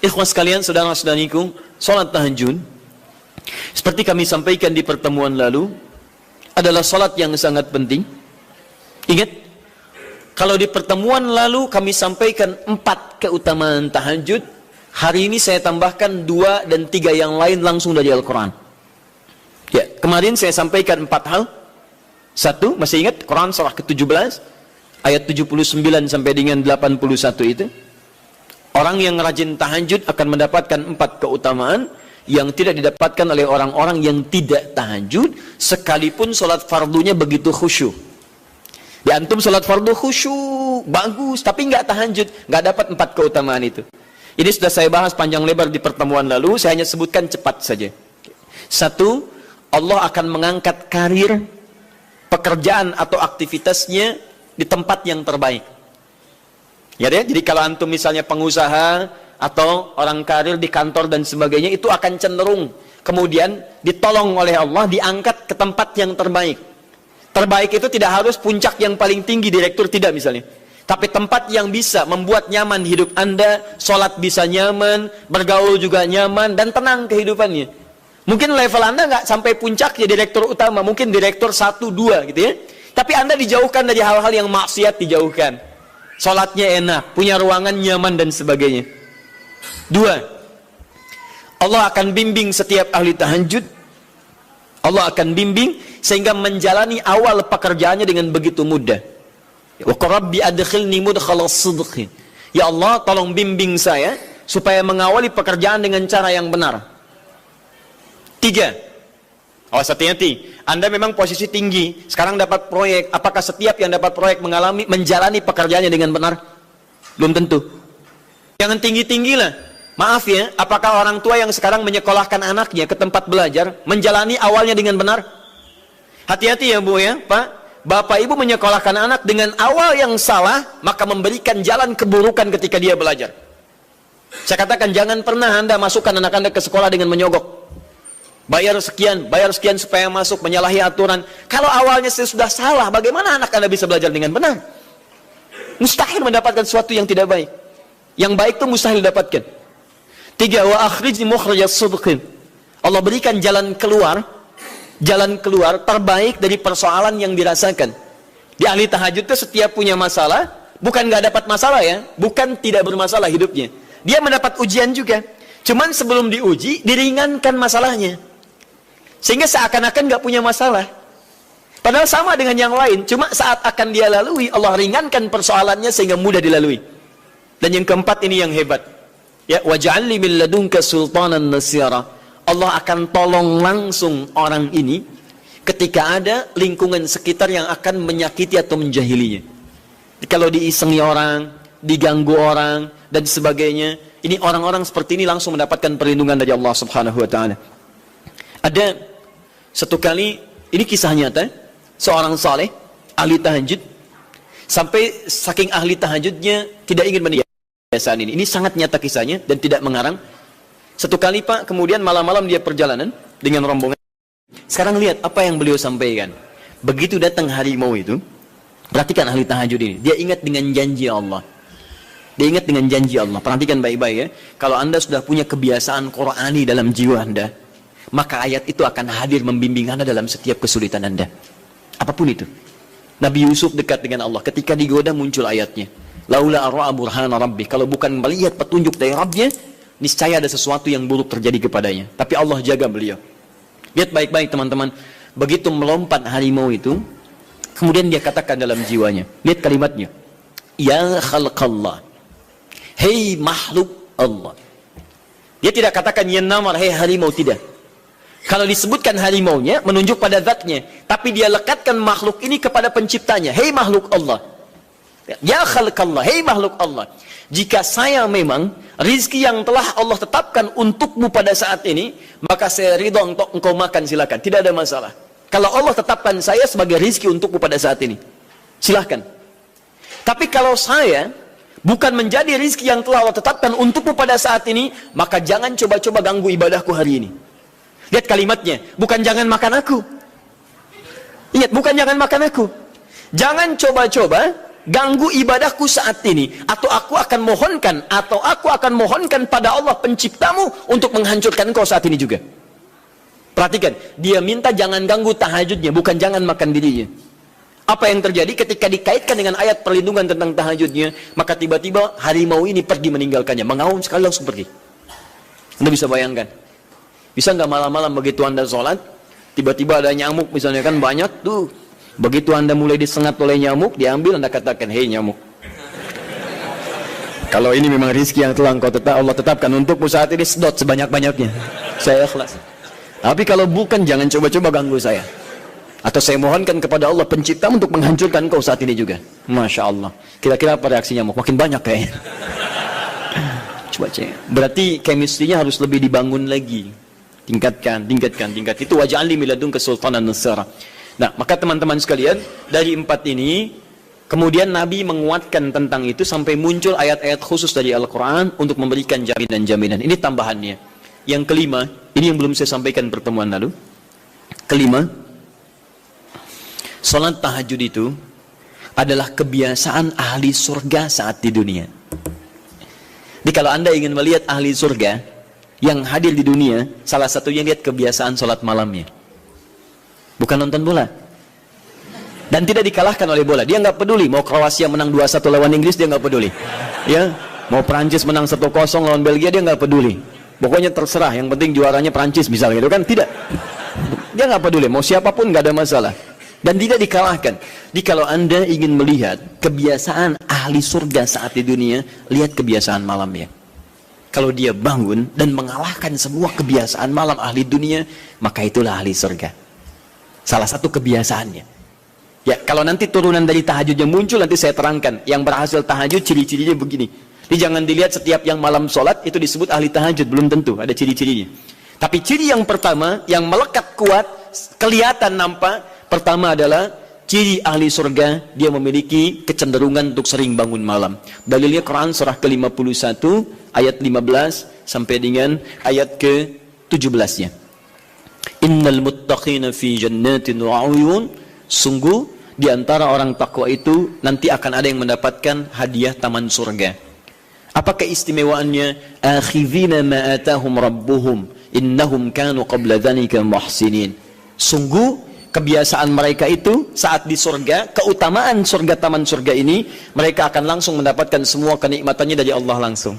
Ikhwan sekalian, saudara-saudariku, salat tahajud seperti kami sampaikan di pertemuan lalu adalah salat yang sangat penting. Ingat, kalau di pertemuan lalu kami sampaikan 4 keutamaan tahajud, hari ini saya tambahkan 2 dan 3 yang lain langsung dari Al-Quran. Ya, kemarin saya sampaikan 4 hal. 1, masih ingat Quran surah ke-17 ayat 79 sampai dengan 81 itu. Orang yang rajin tahajud akan mendapatkan 4 keutamaan yang tidak didapatkan oleh orang-orang yang tidak tahajud, sekalipun sholat fardunya begitu khusyuk. Di antum sholat fardu khusyuk, bagus, tapi nggak tahajud, nggak dapat 4 keutamaan itu. Ini sudah saya bahas panjang lebar di pertemuan lalu, saya hanya sebutkan cepat saja. 1, Allah akan mengangkat karir, pekerjaan atau aktivitasnya di tempat yang terbaik. Ya deh, jadi kalau antum misalnya pengusaha atau orang karir di kantor dan sebagainya, itu akan cenderung kemudian ditolong oleh Allah, diangkat ke tempat yang terbaik. Terbaik itu tidak harus puncak yang paling tinggi, direktur tidak misalnya, tapi tempat yang bisa membuat nyaman hidup Anda, sholat bisa nyaman, bergaul juga nyaman, dan tenang kehidupannya. Mungkin level Anda nggak sampai puncak ya direktur utama, mungkin direktur 1, 2 gitu ya, tapi Anda dijauhkan dari hal-hal yang maksiat, dijauhkan. Sholatnya enak, punya ruangan nyaman dan sebagainya. 2, Allah akan bimbing setiap ahli tahajud. Allah akan bimbing sehingga menjalani awal pekerjaannya dengan begitu mudah. Wa rabbi adkhilni mudkhalas sidqi. Ya Allah, tolong bimbing saya supaya mengawali pekerjaan dengan cara yang benar. 3, hati-hati, Anda memang posisi tinggi, sekarang dapat proyek, apakah setiap yang dapat proyek menjalani pekerjaannya dengan benar? Belum tentu. Jangan tinggi-tinggi lah. Maaf ya, apakah orang tua yang sekarang menyekolahkan anaknya ke tempat belajar menjalani awalnya dengan benar? Hati-hati ya Bu ya, Pak. Bapak Ibu menyekolahkan anak dengan awal yang salah, maka memberikan jalan keburukan ketika dia belajar. Saya katakan, jangan pernah Anda masukkan anak Anda ke sekolah dengan menyogok. Bayar sekian supaya masuk, menyalahi aturan. Kalau awalnya sudah salah, bagaimana anak Anda bisa belajar dengan benar? Mustahil mendapatkan sesuatu yang tidak baik. Yang baik itu mustahil didapatkan. 3, wa akhrijni mukhrajas sidqin. Allah berikan jalan keluar terbaik dari persoalan yang dirasakan. Di ahli tahajud itu setiap punya masalah, bukan nggak dapat masalah ya, bukan tidak bermasalah hidupnya. Dia mendapat ujian juga. Cuman sebelum diuji, diringankan masalahnya. Sehingga seakan-akan nggak punya masalah. Padahal sama dengan yang lain, cuma saat akan dia lalui, Allah ringankan persoalannya sehingga mudah dilalui. Dan yang keempat ini yang hebat. Ya, waj'alni min ladunka sultanan nasira. Allah akan tolong langsung orang ini ketika ada lingkungan sekitar yang akan menyakiti atau menjahilinya. Kalau diisengi orang, diganggu orang dan sebagainya, ini orang-orang seperti ini langsung mendapatkan perlindungan dari Allah Subhanahu wa taala. Ada satu kali, ini kisah nyata, seorang saleh ahli tahajud, sampai saking ahli tahajudnya tidak ingin meninggalkan kebiasaan ini. Ini sangat nyata kisahnya dan tidak mengarang. Satu kali Pak, kemudian malam-malam dia perjalanan dengan rombongan. Sekarang lihat apa yang beliau sampaikan. Begitu datang harimau itu, perhatikan ahli tahajud ini, dia ingat dengan janji Allah. Dia ingat dengan janji Allah. Perhatikan baik-baik ya. Kalau Anda sudah punya kebiasaan Qur'ani dalam jiwa Anda, maka ayat itu akan hadir membimbing Anda dalam setiap kesulitan Anda. Apapun itu. Nabi Yusuf dekat dengan Allah. Ketika digoda muncul ayatnya. Laula arra'a burhana rabbi. Kalau bukan melihat petunjuk dari Rabbnya, niscaya ada sesuatu yang buruk terjadi kepadanya. Tapi Allah jaga beliau. Lihat baik-baik teman-teman. Begitu melompat harimau itu, kemudian dia katakan dalam jiwanya. Lihat kalimatnya. Ya khalqallah. Hei makhluk Allah. Dia tidak katakan ya namar, hei harimau, tidak. Kalau disebutkan harimaunya menunjuk pada zatnya, tapi dia lekatkan makhluk ini kepada penciptanya. Hei makhluk Allah. Ya khalqallah, hei makhluk Allah. Jika saya memang rizki yang telah Allah tetapkan untukmu pada saat ini, maka saya ridho untuk engkau makan, silakan, tidak ada masalah. Kalau Allah tetapkan saya sebagai rizki untukmu pada saat ini, silahkan. Tapi kalau saya bukan menjadi rizki yang telah Allah tetapkan untukmu pada saat ini, maka jangan coba-coba ganggu ibadahku hari ini. Lihat kalimatnya, bukan jangan makan aku. Ingat, bukan jangan makan aku. Jangan coba-coba ganggu ibadahku saat ini, atau aku akan mohonkan pada Allah penciptamu untuk menghancurkan engkau saat ini juga. Perhatikan, dia minta jangan ganggu tahajudnya, bukan jangan makan dirinya. Apa yang terjadi ketika dikaitkan dengan ayat perlindungan tentang tahajudnya, maka tiba-tiba harimau ini pergi meninggalkannya, mengaum sekali langsung pergi. Anda bisa bayangkan, bisa nggak malam-malam begitu Anda sholat, tiba-tiba ada nyamuk misalnya kan banyak tuh, begitu Anda mulai disengat oleh nyamuk, diambil Anda katakan, hei nyamuk, kalau ini memang rizki yang telah Allah tetapkan untukmu saat ini, sedot sebanyak-banyaknya, saya ikhlas. Tapi kalau bukan, jangan coba-coba ganggu saya. Atau saya mohonkan kepada Allah pencipta untuk menghancurkan kau saat ini juga. Masya Allah. Kira-kira apa reaksi nyamuk? Makin banyak kayaknya. Coba cek. Berarti chemistry-nya harus lebih dibangun lagi. Tingkatkan. Itu waj'alni min ladunka sultanan nasara. Nah, maka teman-teman sekalian, dari 4 ini, kemudian Nabi menguatkan tentang itu sampai muncul ayat-ayat khusus dari Al-Quran untuk memberikan jaminan-jaminan. Ini tambahannya. Yang kelima, ini yang belum saya sampaikan pertemuan lalu. Kelima, salat tahajud itu adalah kebiasaan ahli surga saat di dunia. Jadi kalau Anda ingin melihat ahli surga yang hadir di dunia, salah satunya lihat kebiasaan salat malamnya. Bukan nonton bola. Dan tidak dikalahkan oleh bola. Dia nggak peduli mau Kroasia menang 2-1 lawan Inggris, dia nggak peduli. Ya, mau Prancis menang 1-0 lawan Belgia, dia nggak peduli. Pokoknya terserah, yang penting juaranya Prancis misalnya gitu kan, tidak. Dia nggak peduli, mau siapapun nggak ada masalah. Dan tidak dikalahkan. Jadi kalau Anda ingin melihat kebiasaan ahli surga saat di dunia, lihat kebiasaan malamnya. Kalau dia bangun dan mengalahkan semua kebiasaan malam ahli dunia, maka itulah ahli surga. Salah satu kebiasaannya. Ya, kalau nanti turunan dari tahajud yang muncul, nanti saya terangkan. Yang berhasil tahajud, ciri-cirinya begini. Jadi jangan dilihat setiap yang malam sholat itu disebut ahli tahajud, belum tentu ada ciri-cirinya. Tapi ciri yang pertama yang melekat kuat, kelihatan nampak, pertama adalah ciri ahli surga, dia memiliki kecenderungan untuk sering bangun malam. Dalilnya Quran surah ke-51 ayat 15 sampai dengan ayat ke-17-nya. Innal muttaqina fi jannatin wa 'uyun, sungguh di antara orang takwa itu nanti akan ada yang mendapatkan hadiah taman surga. Apa keistimewaannya? Akhidhina ma atahum rabbuhum innahum kanu qabla dhalika muhsinin. Sungguh kebiasaan mereka itu saat di surga, keutamaan surga, taman surga ini, mereka akan langsung mendapatkan semua kenikmatannya dari Allah langsung.